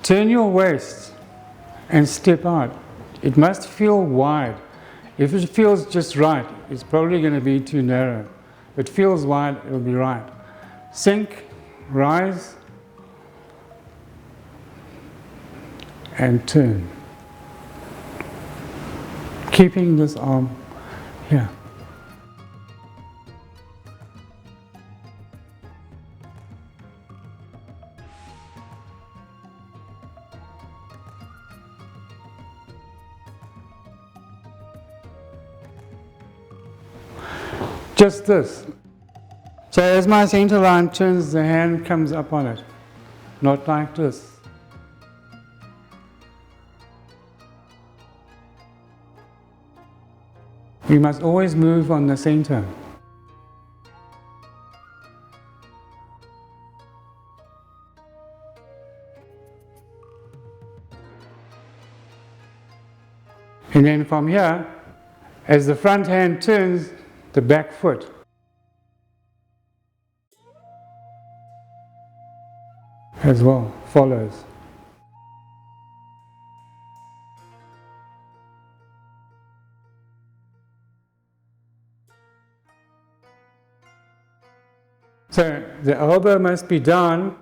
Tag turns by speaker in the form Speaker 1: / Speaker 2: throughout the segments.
Speaker 1: Turn your waist and step out. It must feel wide. If it feels just right, it's probably going to be too narrow. If it feels wide, it'll be right. Sink, rise, and turn. Keeping this arm here. Just this. So as my center line turns, the hand comes up on it. Not like this. We must always move on the center. And then from here, as the front hand turns, the back foot. As well follows. So the elbow must be down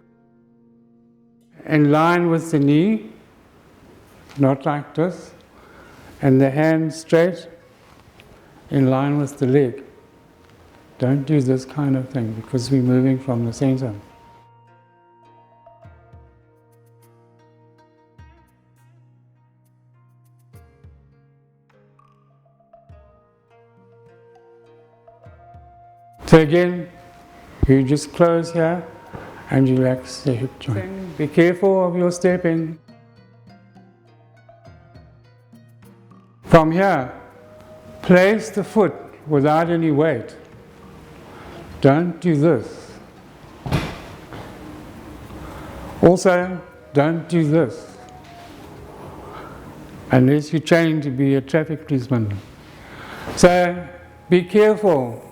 Speaker 1: in line with the knee, not like this, and the hand straight in line with the leg. Don't do this kind of thing because we're moving from the center. So again, you just close here and relax the hip joint. Be careful of your stepping. From here, place the foot without any weight. Don't do this. Also, don't do this unless you train to be a traffic policeman. So, be careful.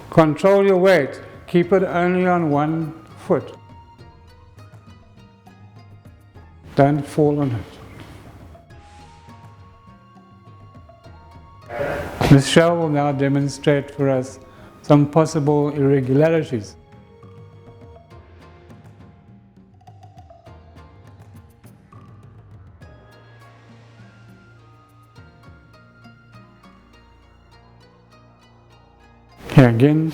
Speaker 1: Control your weight. Keep it only on one foot. Don't fall on it. Michelle will now demonstrate for us some possible irregularities. Here again,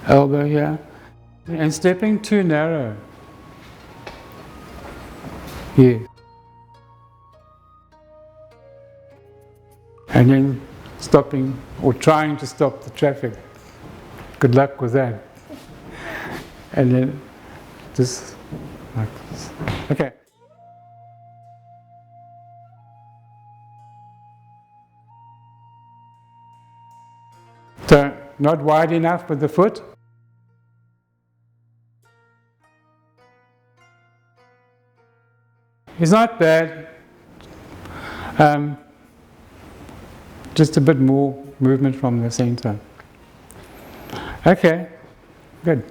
Speaker 1: elbow here, and stepping too narrow. Here. And then stopping or trying to stop the traffic. Good luck with that. And then just like this. Okay. So, not wide enough with the foot. It's not bad. Just a bit more movement from the center. Okay, good.